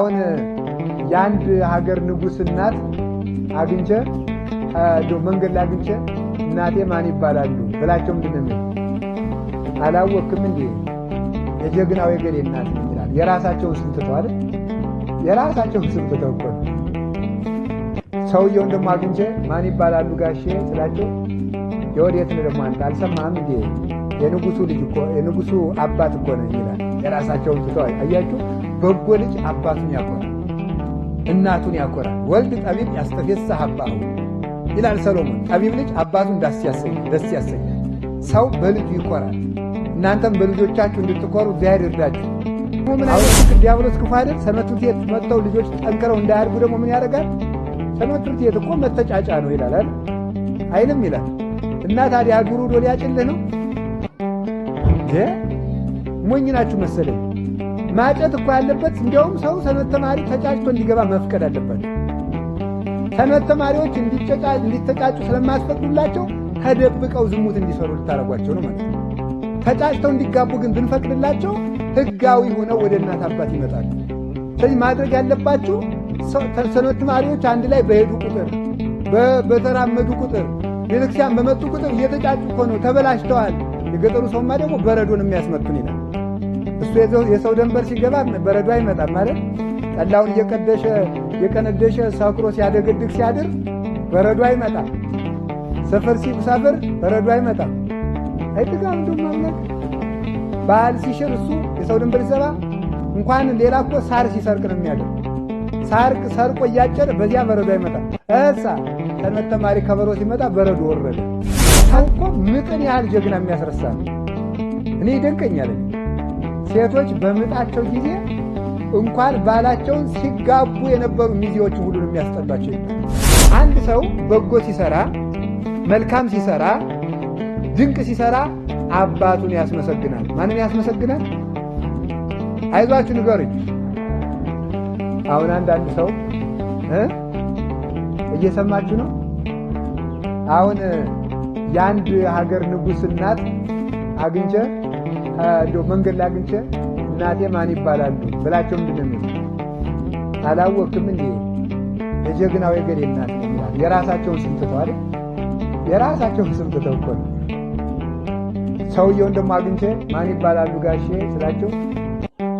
አሁን የአንድ ሀገር ንጉስ እናት አግኝቼ መንገድ ላይ አግኝቼ እናቴ ማን ይባላሉ ብላቸው ምንድነው አላወቅም እንዴ የጀግናው የገሌ እናት ይላል። የራሳቸውን ስም ትተው አይደል? የራሳቸውን ስም ትተው እኮ ሰውየውን ደግሞ አግኝቼ ማን ይባላሉ ጋሼ ስላቸው የወዴት ነው ደግሞ አንተ አልሰማህም እንዴ የንጉሱ ልጅ እኮ የንጉሱ አባት እኮ ነው ይላል። የራሳቸውን ትተው አያችሁ። በጎ ልጅ አባቱን ያኮራል፣ እናቱን ያኮራል። ወልድ ጠቢብ ያስተፌስህ አባሁ ይላል ሰሎሞን። ጠቢብ ልጅ አባቱን ደስ ያሰኛል። ሰው በልጁ ይኮራል። እናንተም በልጆቻችሁ እንድትኮሩ እግዚአብሔር ይርዳችሁ። ምን አይነት ዲያብሎስ ክፉ አይደል? ሰንበት ትምህርት ቤት መጥተው ልጆች ጠንክረው እንዳያድጉ ደግሞ ምን ያደርጋል? ሰንበት ትምህርት ቤት እኮ መተጫጫ ነው ይላል አይልም ይላል። እና ታዲያ ዱሩ ዶ ሊያጭልህ ነው ሞኝ ናችሁ መሰለኝ። ማጨት እኮ ያለበት እንዲያውም ሰው ሰንበት ተማሪ ተጫጭቶ እንዲገባ መፍቀድ አለበት። ሰንበት ተማሪዎች እንዲተጫጩ ስለማያስፈቅዱላቸው ተደብቀው ዝሙት እንዲሰሩ ልታረጓቸው ነው ማለት ነው። ተጫጭተው እንዲጋቡ ግን ብንፈቅድላቸው ሕጋዊ ሆነው ወደ እናት አባት ይመጣሉ። ስለዚህ ማድረግ ያለባችሁ ሰንበት ተማሪዎች አንድ ላይ በሄዱ ቁጥር በተራመዱ ቁጥር ቤተክርስቲያን በመጡ ቁጥር እየተጫጩ እኮ ነው፣ ተበላሽተዋል። የገጠሩ ሰውማ ደግሞ በረዶን የሚያስመቱን ይላል። እሱ የሰው ደንበር ሲገባ በረዶ አይመጣም ማለት ጠላውን እየቀነደሸ ሰክሮ ሲያደገድግ ሲያድር በረዶ አይመጣም። ሰፈር ሲሰፍር በረዶ አይመጣም። አይጥጋም እንደማምለክ ባህል ሲሽር እሱ የሰው ደንበር ሲሰባ እንኳን ሌላ እኮ ሳር ሲሰርቅ ነው የሚያደርግ። ሳር ሰርቆ እያጨደ በዚያ በረዶ አይመጣም። ሰንበት ተማሪ ከበሮ ሲመጣ በረዶ ወረደ። ሰው እኮ ምጥን ያህል ጀግና የሚያስረሳ ነው። እኔ ይደንቀኛል። ሴቶች በምጣቸው ጊዜ እንኳን ባላቸውን ሲጋቡ የነበሩ ሚዜዎችን ሁሉን የሚያስጠላቸው ይባላል። አንድ ሰው በጎ ሲሰራ፣ መልካም ሲሰራ፣ ድንቅ ሲሰራ አባቱን ያስመሰግናል። ማንን ያስመሰግናል? አይዟችሁ ንገሩኝ። አሁን አንዳንድ ሰው እየሰማችሁ ነው። አሁን የአንድ ሀገር ንጉስ እናት አግኝቼ መንገድ ላይ አግኝቼ እናቴ ማን ይባላሉ ብላቸው ምንድነው አላወቅም እንዴ የጀግናው የገሌ እናት ይላል። የራሳቸውን ስም ትተው አይደል? የራሳቸውን ስም ትተው እኮ ነው። ሰውየውን ደግሞ አግኝቼ ማን ይባላሉ ጋሼ ስላቸው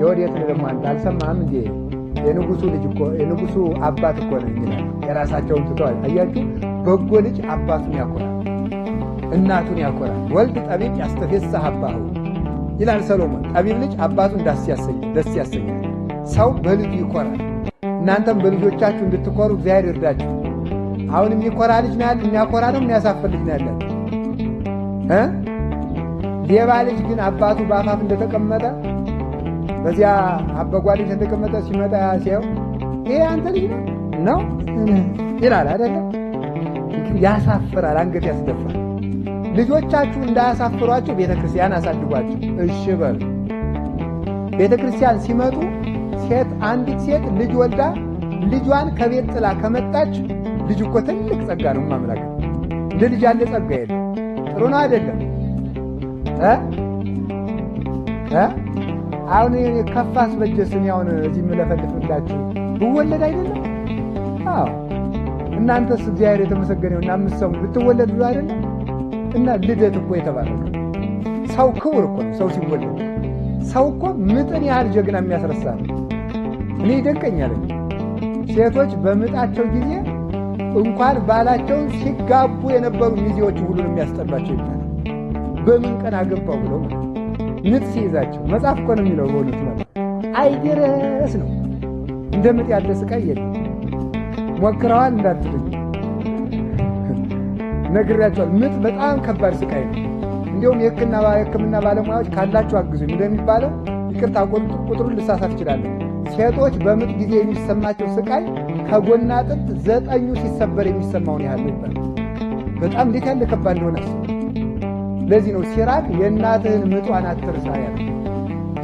የወዴት ነው ደግሞ አንተ አልሰማህም እንዴ የንጉሱ ልጅ እኮ የንጉሱ አባት እኮ ነው ይላል። የራሳቸውን ትተው አያችሁ። በጎ ልጅ አባቱን ያኮራል፣ እናቱን ያኮራል። ወልድ ጠቢብ ያስተፌስህ አባሁ ይላል ሰሎሞን። ጠቢብ ልጅ አባቱን ደስ ያሰኛል። ሰው በልጁ ይኮራል። እናንተም በልጆቻችሁ እንድትኮሩ እግዚአብሔር ይርዳችሁ። አሁን የሚኮራ ልጅ ነው ያለ፣ የሚያኮራ ነው የሚያሳፍር ልጅ ነው ያለ። ሌባ ልጅ ግን አባቱ በአፋፍ እንደተቀመጠ በዚያ አበጓ ልጅ እንደተቀመጠ ሲመጣ ሲያየው ይሄ አንተ ልጅ ነው ይላል አይደለም? ያሳፍራል፣ አንገት ያስደፋል። ልጆቻችሁ እንዳያሳፍሯቸው ቤተክርስቲያን አሳድጓቸው። እሺ በሉ። ቤተክርስቲያን ሲመጡ አንዲት ሴት ልጅ ወልዳ ልጇን ከቤት ጥላ ከመጣች ልጅ እኮ ትልቅ ጸጋ ነው ማምላክ። እንደ ልጅ ያለ ጸጋ የለም። ጥሩ ነው አይደለም? አሁን ከፋስ በጀስን ያውን እዚህ ምለፈልፍላችሁ ብወለድ አይደለም? አዎ እናንተስ እግዚአብሔር የተመሰገነው እና ምሰሙ ብትወለዱ አይደለም? እና ልደት እኮ የተባረከ ሰው ክቡር እኮ ነው። ሰው ሲወለድ ሰው እኮ ምጥን ያህል ጀግና የሚያስረሳ ነው። እኔ ይደንቀኛል። ሴቶች በምጣቸው ጊዜ እንኳን ባላቸውን ሲጋቡ የነበሩ ሚዜዎችን ሁሉን የሚያስጠላቸው ይባላል። በምን ቀን አገባው ብለው ማለት ምጥ ሲይዛቸው መጽሐፍ እኮ ነው የሚለው። በእውነት ማለት አይደረስ ነው። እንደ ምጥ ያለ ስቃይ የለም። ሞክረዋል እንዳትሉኝ ነግሬያቸዋል። ምጥ በጣም ከባድ ስቃይ ነው። እንዲሁም የሕክምና ባለሙያዎች ካላችሁ አግዙኝ እንደሚባለው ይቅርታ ቁጥሩን ልሳሳት እችላለሁ። ሴቶች በምጥ ጊዜ የሚሰማቸው ስቃይ ከጎና አጥንት 9ኙ ሲሰበር የሚሰማውን ያህል ይባላል። በጣም እንዴት ያለ ከባድ እንደሆነ። ለዚህ ነው ሲራክ የእናትህን ምጧን አትርሳ ያለ።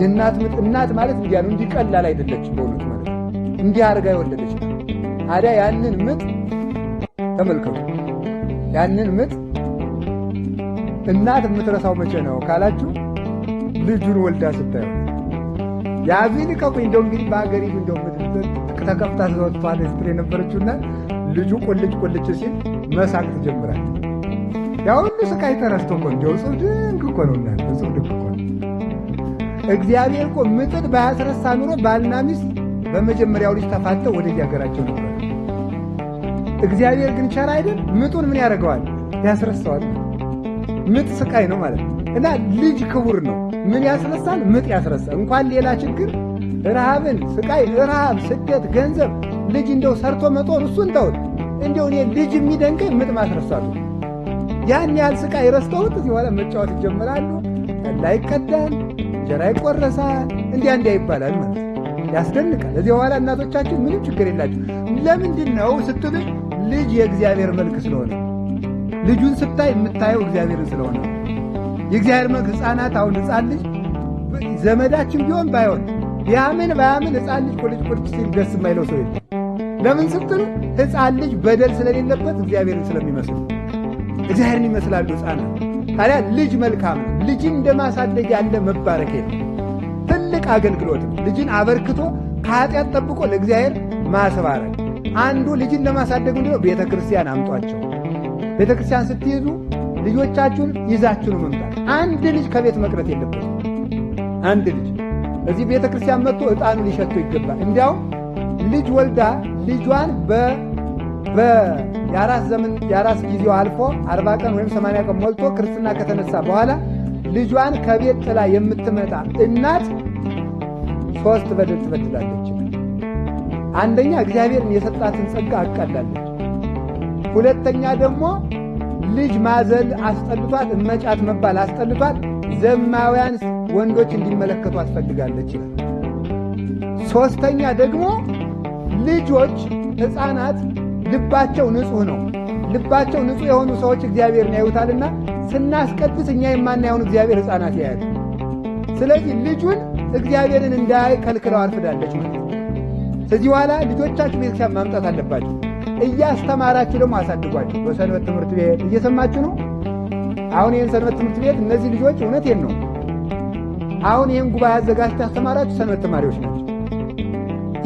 የእናት ምጥ እናት ማለት እንዲያ ነው፣ እንዲህ ቀላል አይደለችም። በእውነት ማለት እንዲህ አድርጋ የወለደች ነው። ታዲያ ያንን ምጥ ተመልከቱ። ያንን ምጥ እናት የምትረሳው መቼ ነው ካላችሁ ልጁን ወልዳ ስታዩ ያዙ ይልቀቁኝ። እንደው እንግዲህ በሀገሪቱ እንደው ተከፍታ ተወጥቷል ስትል የነበረችውና ልጁ ቁልጭ ሲል መሳቅ ትጀምራለች። ያው ሁሉ ስቃይ ተረስቶ እኮ እንደው እጹብ ድንቅ እኮ ነው እናንተ፣ እጹብ ድንቅ እኮ ነው። እግዚአብሔር እኮ ምጥን ባያስረሳ ኑሮ ባልና ሚስት በመጀመሪያው ልጅ ተፋተው ወደ የሀገራቸው ነበር። እግዚአብሔር ግን ቸር አይደል? ምጡን ምን ያደርገዋል? ያስረሳዋል። ምጥ ስቃይ ነው ማለት ነው። እና ልጅ ክቡር ነው። ምን ያስረሳል? ምጥ ያስረሳል። እንኳን ሌላ ችግር ረሃብን፣ ስቃይ፣ ረሃብ፣ ስደት፣ ገንዘብ ልጅ እንደው ሰርቶ መጦር እሱን ተውት። እንደው እኔ ልጅ የሚደንቀኝ ምጥ ማስረሳቱ። ያን ያህል ስቃይ ረስተውት እዚህ በኋላ መጫወት ይጀምራሉ። ጠላ ይቀዳል፣ እንጀራ ይቆረሳል፣ እንዲያ ይባላል ማለት ነው። ያስደንቃል። እዚህ በኋላ እናቶቻችን ምንም ችግር የላቸው። ለምንድን ነው ስትሉኝ፣ ልጅ የእግዚአብሔር መልክ ስለሆነ፣ ልጁን ስታይ የምታየው እግዚአብሔርን ስለሆነ የእግዚአብሔር መልክ። ሕፃናት አሁን ሕፃን ልጅ ዘመዳችን ቢሆን ባይሆን ቢያምን ሕፃን ልጅ ቁልጭ ሲል ደስ የማይለው ሰው የለም። ለምን ስትሉ ሕፃን ልጅ በደል ስለሌለበት እግዚአብሔርን ስለሚመስሉ እግዚአብሔርን ይመስላሉ ሕፃናት። ታዲያ ልጅ መልካም ነው። ልጅን እንደማሳደግ ያለ መባረክ የለም። ትልቅ አገልግሎት ነው። ልጅን አበርክቶ ከኃጢአት ጠብቆ ለእግዚአብሔር ማስባረክ አንዱ ልጅን ለማሳደግ ምንድነው? ቤተ ክርስቲያን አምጧቸው። ቤተ ክርስቲያን ስትይዙ ልጆቻችሁን ይዛችሁ ነው መምጣት። አንድ ልጅ ከቤት መቅረት የለበትም። አንድ ልጅ እዚህ ቤተ ክርስቲያን መጥቶ ዕጣኑ ሊሸተው ይገባል። እንዲያውም ልጅ ወልዳ ልጇን የአራስ ጊዜው አልፎ 40 ቀን ወይም 80 ቀን ሞልቶ ክርስትና ከተነሳ በኋላ ልጇን ከቤት ጥላ የምትመጣ እናት 3 በደል ትበድላለች። አንደኛ እግዚአብሔርን የሰጣትን ጸጋ አቃላለች። ሁለተኛ ደግሞ ልጅ ማዘል አስጠልቷት፣ እመጫት መባል አስጠልቷት ዘማውያን ወንዶች እንዲመለከቱ አስፈልጋለች ይላል። ሶስተኛ ደግሞ ልጆች ሕፃናት ልባቸው ንጹሕ ነው። ልባቸው ንጹሕ የሆኑ ሰዎች እግዚአብሔርን ያዩታልና ስናስቀድስ እኛ የማናየውን እግዚአብሔር ሕፃናት ያያሉ። ስለዚህ ልጁን እግዚአብሔርን እንዳያይ ከልክለው አርፍዳለች ማለት ነው። ስለዚህ በኋላ ልጆቻችሁ ቤተክርስቲያን ማምጣት አለባቸው። እያስተማራችሁ ደግሞ አሳድጓቸው። በሰንበት ትምህርት ቤት እየሰማችሁ ነው። አሁን ይህን ሰንበት ትምህርት ቤት እነዚህ ልጆች እውነቴን ነው፣ አሁን ይህን ጉባኤ አዘጋጅታ ያስተማራችሁ ሰንበት ተማሪዎች ናቸው።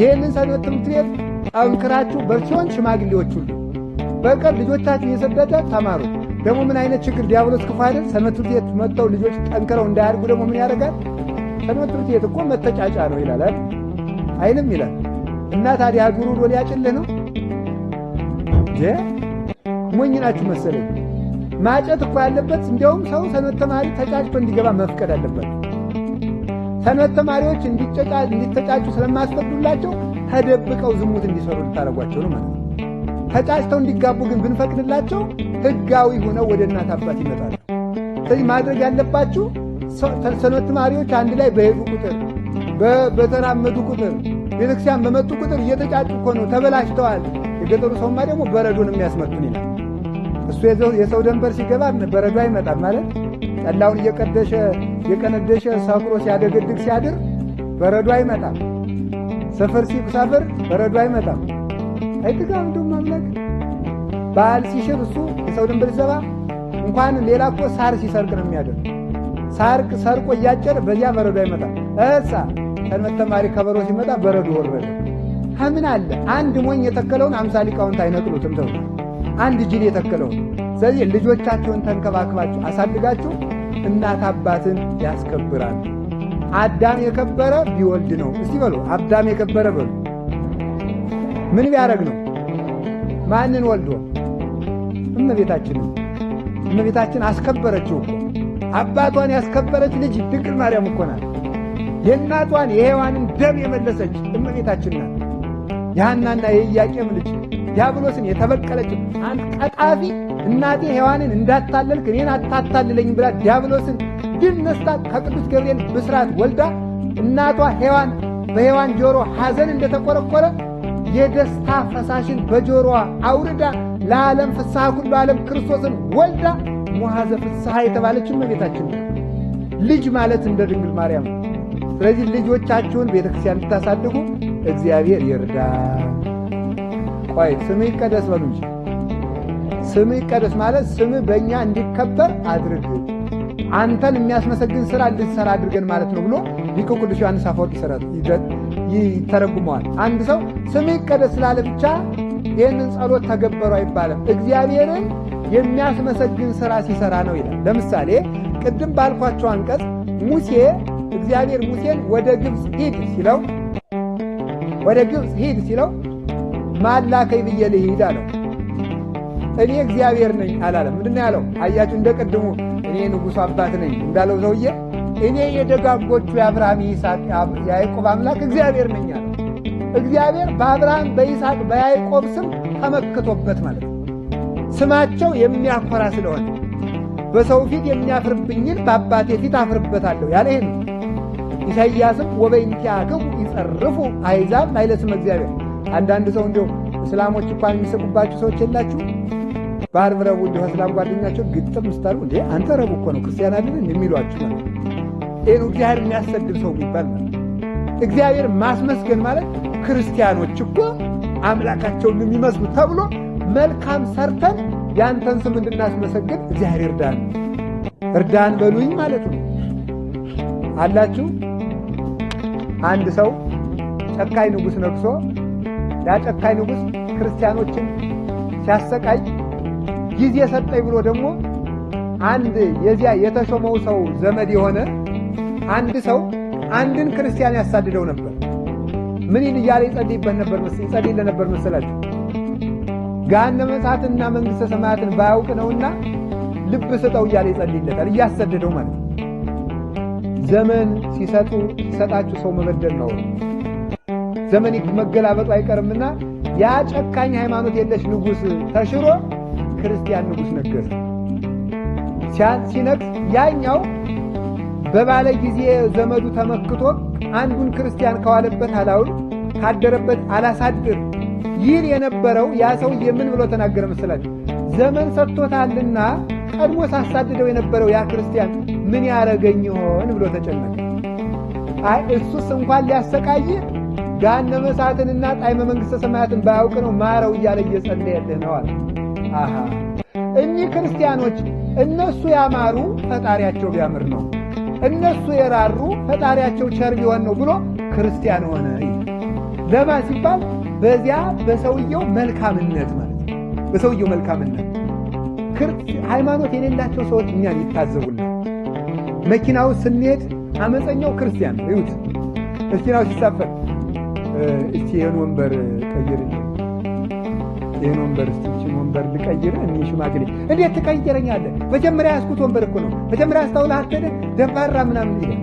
ይህንን ሰንበት ትምህርት ቤት ጠንክራችሁ በሲሆን ሽማግሌዎች ሁሉ በቀር ልጆቻችሁ እየሰደደ ተማሩ። ደግሞ ምን አይነት ችግር ዲያብሎስ ክፉ አይደል? ሰንበት ትምህርት ቤት መጥተው ልጆች ጠንክረው እንዳያድጉ ደግሞ ምን ያደርጋል? ሰንበት ትምህርት ቤት እኮ መተጫጫ ነው ይላል አይልም? ይላል። እና ታዲያ ዱሩ ዶ ሊያጭልህ ነው። ሞኝ ናችሁ መሰለኝ። ማጨት እኮ ያለበት እንዲያውም ሰው ሰንበት ተማሪ ተጫጭቶ እንዲገባ መፍቀድ አለበት። ሰንበት ተማሪዎች እንዲተጫጩ ስለማያስፈቅዱላቸው ተደብቀው ዝሙት እንዲሰሩ ልታደርጓቸው ነው ማለት ነው። ተጫጭተው እንዲጋቡ ግን ብንፈቅድላቸው ሕጋዊ ሆነው ወደ እናት አባት ይመጣሉ። ስለዚህ ማድረግ ያለባችሁ ሰንበት ተማሪዎች አንድ ላይ በሄዱ ቁጥር፣ በተራመዱ ቁጥር፣ ቤተክርስቲያን በመጡ ቁጥር እየተጫጩ እኮ ነው፣ ተበላሽተዋል። የገጠሩ ሰውማ ደግሞ በረዶን የሚያስመቱን ይላል። እሱ የሰው ደንበር ሲገባ በረዶ አይመጣም ማለት ጠላውን እየቀነደሸ ሰክሮ ሲያደገድግ ሲያድር በረዶ አይመጣም። ሰፈር ሲሰፍር በረዶ አይመጣም። አይጥጋም እንደውም አምላክ በዓል ሲሽር እሱ የሰው ደንበር ሲሰባ እንኳን ሌላ እኮ ሳር ሲሰርቅ ነው የሚያደር። ሳር ሰርቆ እያጨረ በዚያ በረዶ አይመጣም። ሰንበት ተማሪ ከበሮ ሲመጣ በረዶ ወረደ። ከምን አለ አንድ ሞኝ የተከለውን 50 ሊቃውንት አይነቅሉትም ተብሎ አንድ ጅል የተከለውን። ስለዚህ ልጆቻችሁን ተንከባክባችሁ አሳድጋችሁ እናት አባትን ያስከብራል። አዳም የከበረ ቢወልድ ነው። እስቲ በሉ አዳም የከበረ በሉ። ምን ቢያደርግ ነው? ማንን ወልዶ? እመቤታችንን። እመቤታችን አስከበረችው እኮ። አባቷን ያስከበረች ልጅ ድንግል ማርያም እኮ ናት። የእናቷን የሔዋንን ደም የመለሰች እመቤታችን ናት። የሐናና የኢያቄም ልጅ ዲያብሎስን የተበቀለች አንድ ቀጣፊ እናቴ ሔዋንን እንዳታለልክ እኔን አታታልለኝ ብላ ዲያብሎስን ድል ነስታ ከቅዱስ ገብርኤል ብስራት ወልዳ እናቷ ሔዋን በሔዋን ጆሮ ሐዘን እንደተቆረቆረ የደስታ ፈሳሽን በጆሮዋ አውርዳ ለዓለም ፍስሐ ሁሉ ዓለም ክርስቶስን ወልዳ ሙሐዘ ፍስሐ የተባለች እመቤታችን ናት። ልጅ ማለት እንደ ድንግል ማርያም። ስለዚህ ልጆቻችሁን ቤተክርስቲያን እንድታሳድጉ እግዚአብሔር ይርዳ። ቆይ ስምህ ይቀደስ በሉ እንጂ። ስምህ ይቀደስ ማለት ስምህ በእኛ እንዲከበር አድርግ። አንተን የሚያስመሰግን ስራ እንድትሰራ አድርገን ማለት ነው ብሎ ሊቁ ቅዱስ ዮሐንስ አፈወርቅ ይተረጉመዋል። አንድ ሰው ስምህ ይቀደስ ስላለ ብቻ ይህንን ጸሎት ተገበሩ አይባልም። እግዚአብሔርን የሚያስመሰግን ስራ ሲሰራ ነው ይላል። ለምሳሌ ቅድም ባልኳቸው አንቀጽ እግዚአብሔር ሙሴን ወደ ግብፅ ሂድ ሲለው ማላከኝ ብዬ ልሂድ አለው። እኔ እግዚአብሔር ነኝ አላለም። ምንድነው ያለው? አያችሁ፣ እንደ ቅድሙ እኔ ንጉሡ አባት ነኝ እንዳለው ሰውዬ እኔ የደጋጎቹ የአብርሃም ይስሐቅ ያዕቆብ አምላክ እግዚአብሔር ነኝ አለው። እግዚአብሔር በአብርሃም በይስሐቅ በያዕቆብ ስም ተመክቶበት ማለት ነው። ስማቸው የሚያኮራ ስለሆነ በሰው ፊት የሚያፍርብኝን በአባቴ ፊት አፍርበታለሁ ያለ ይሄ ነው። ኢሳይያስም ወበእንቲአክሙ ይጸርፉ አሕዛብ ላዕለ ስመ እግዚአብሔር። አንዳንድ ሰው እንዲሁ እስላሞች እንኳን የሚሰቁባቸው ሰዎች የላችሁ? በዓርብ ረቡዕ እንዲሁ እስላም ጓደኛቸው ግጥም ስታሉ እንዴ አንተ ረቡዕ እኮ ነው ክርስቲያን አይደል የሚሏችሁ ማለት ነው። ይሄን እግዚአብሔር የሚያሰድብ ሰው የሚባል ማለት እግዚአብሔር ማስመስገን ማለት ክርስቲያኖች እኮ አምላካቸውን የሚመስሉ ተብሎ መልካም ሰርተን ያንተን ስም እንድናስመሰግን እግዚአብሔር እርዳን በሉኝ ማለት ነው አላችሁ። አንድ ሰው ጨካኝ ንጉሥ ነግሶ ያ ጨካኝ ንጉሥ ክርስቲያኖችን ሲያሰቃይ ጊዜ ሰጠኝ ብሎ ደግሞ አንድ የዚያ የተሾመው ሰው ዘመድ የሆነ አንድ ሰው አንድን ክርስቲያን ያሳድደው ነበር። ምን እያለ ይጸልይለት ነበር መሰላችሁ? ገሃነመ እሳትና መንግሥተ ሰማያትን ባያውቅ ነውና ልብ ስጠው እያለ ይጸልይለታል፣ እያሰደደው ማለት ነው። ዘመን ሲሰጣችሁ ሰው መበደል ነው። ዘመን መገላበጡ አይቀርምና ያ ጨካኝ ሃይማኖት የለሽ ንጉሥ ተሽሮ ክርስቲያን ንጉሥ ነገሰ። ሲነግስ ያኛው በባለ ጊዜ ዘመዱ ተመክቶ አንዱን ክርስቲያን ከዋለበት አላውል ካደረበት አላሳድር ይል የነበረው ያ ሰውዬ ምን ብሎ ተናገረ መሰላችሁ? ዘመን ሰጥቶታልና ቀድሞ ሳሳድደው የነበረው ያ ክርስቲያን ምን ያረገኝ ይሆን ብሎ ተጨነቀ። እሱስ እንኳን ሊያሰቃይ ገሃነመ እሳትንና ጣዕመ መንግሥተ ሰማያትን ባያውቅ ነው ማረው እያለ እየጸለየልህ ነው አለ። እኒህ ክርስቲያኖች እነሱ ያማሩ ፈጣሪያቸው ቢያምር ነው፣ እነሱ የራሩ ፈጣሪያቸው ቸር ቢሆን ነው ብሎ ክርስቲያን ሆነ። ለማን ሲባል በዚያ በሰውየው መልካምነት ማለት ነው። በሰውየው መልካምነት ሃይማኖት የሌላቸው ሰዎች እኛን ይታዘቡናል። መኪናው ስንሄድ አመፀኛው ክርስቲያን ነው። ይሁት መኪናው ሲሳፈር እስቲ ይሄን ወንበር ቀይርልኝ፣ ይሄን ወንበር እስቲ ወንበር ልቀይር። እኔ ሽማግሌ እንዴት ትቀይረኛለህ? መጀመሪያ ያስኩት ወንበር እኮ ነው። መጀመሪያ አስተውለህ አትሄድም? ደፋራ ምናምን ይላል።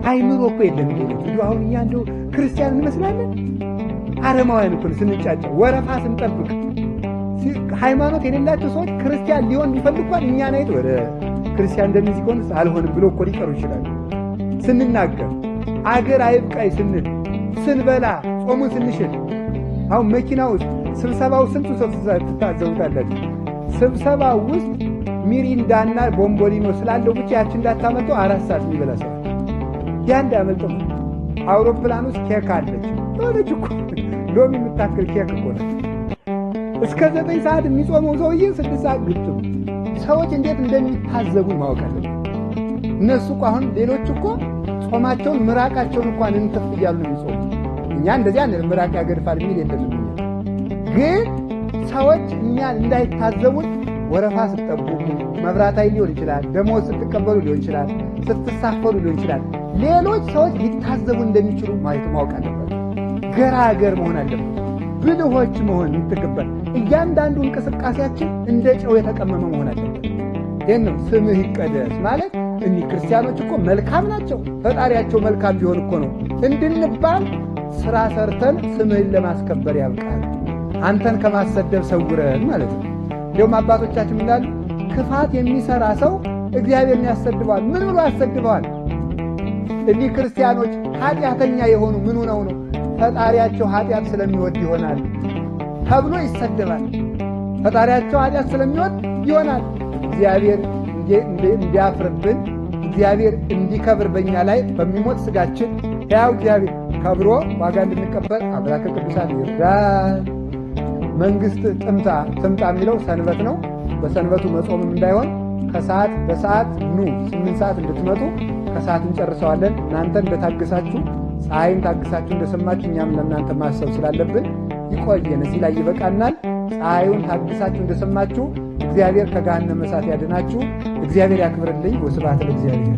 አይምሮ እኮ የለም እንዴ! አሁን እኛ እንደው ክርስቲያን እንመስላለን? አረማውያን እኮ ስንጫጫ ወረፋ ስንጠብቅ ሃይማኖት የሌላቸው ሰዎች ክርስቲያን ሊሆን ቢፈልጓል እኛን አይቶ ወደ ክርስቲያን እንደዚህ ሆነ አልሆንም ብሎ እኮ ሊቀሩ ይችላሉ። ስንናገር አገር አይብቃይ ስንል ስንበላ ጾሙን ስንሽል አሁን መኪና ውስጥ ስብሰባው ስንቱ ሰው ትታዘቡታላችሁ። ስብሰባው ውስጥ ሚሪንዳና ቦምቦሊኖ ስላለው ብቻ ያችን እንዳታመጡ 4 ሰዓት የሚበላ ሰው ያ እንዳያመልጠው። አውሮፕላን ውስጥ ኬክ አለች ሆነች እኮ ሎሚ የምታክል ኬክ እኮ ነው። እስከ 9 ሰዓት የሚጾመው ሰውዬ 6 ሰዓት ግጥም። ሰዎች እንዴት እንደሚታዘቡን ማወቅ አለብን። እነሱ እኮ አሁን ሌሎች እኮ ጾማቸውን ምራቃቸውን እንኳን እንትፍ እያሉ ነው የሚጾሙ። እኛ እንደዚያ ምራቅ ያገድፋል የሚል የለንም። ግን ሰዎች እኛን እንዳይታዘቡን ወረፋ ስትጠብቁ፣ መብራት ኃይል ሊሆን ይችላል፣ ደሞዝ ስትቀበሉ ሊሆን ይችላል፣ ስትሳፈሩ ሊሆን ይችላል፣ ሌሎች ሰዎች ሊታዘቡ እንደሚችሉ ማወቅ አለበት። ገራገር መሆን አለበት። ብልሆች መሆን ይተገባል። እያንዳንዱ እንቅስቃሴያችን እንደ ጨው የተቀመመ መሆን አለበት። ይህንም ስምህ ይቀደስ ማለት እኒህ ክርስቲያኖች እኮ መልካም ናቸው፣ ፈጣሪያቸው መልካም ቢሆን እኮ ነው እንድንባል ስራ ሰርተን ስምህን ለማስከበር ያብቃል፣ አንተን ከማሰደብ ሰውረን ማለት ነው። እንዲሁም አባቶቻችን እንዳሉ ክፋት የሚሰራ ሰው እግዚአብሔርን ያሰድበዋል። ምን ብሎ ያሰድበዋል? እኒህ ክርስቲያኖች ኃጢአተኛ የሆኑ ምን ሆነው ነው? ፈጣሪያቸው ኃጢአት ስለሚወድ ይሆናል ተብሎ ይሰደባል። ፈጣሪያቸው ኃጢአት ስለሚወድ ይሆናል። እግዚአብሔር እንዲያፍርብን፣ እግዚአብሔር እንዲከብር በእኛ ላይ በሚሞት ስጋችን ሕያው እግዚአብሔር ከብሮ ዋጋ እንድንቀበል አምላከ ቅዱሳን ይርዳን። መንግሥት ትምጣ የሚለው ሰንበት ነው። በሰንበቱ መጾምም እንዳይሆን ከሰዓት በሰዓት ኑ 8 ሰዓት እንድትመጡ ከሰዓት እንጨርሰዋለን። እናንተ እንደታገሳችሁ ፀሐይን ታግሳችሁ እንደሰማችሁ እኛም ለእናንተ ማሰብ ስላለብን ይቆየን። እዚህ ላይ ይበቃናል። ፀሐዩን ታግሳችሁ እንደሰማችሁ እግዚአብሔር ከገሃነመ እሳት ያድናችሁ። እግዚአብሔር ያክብርልኝ። ወስብሐት ለእግዚአብሔር።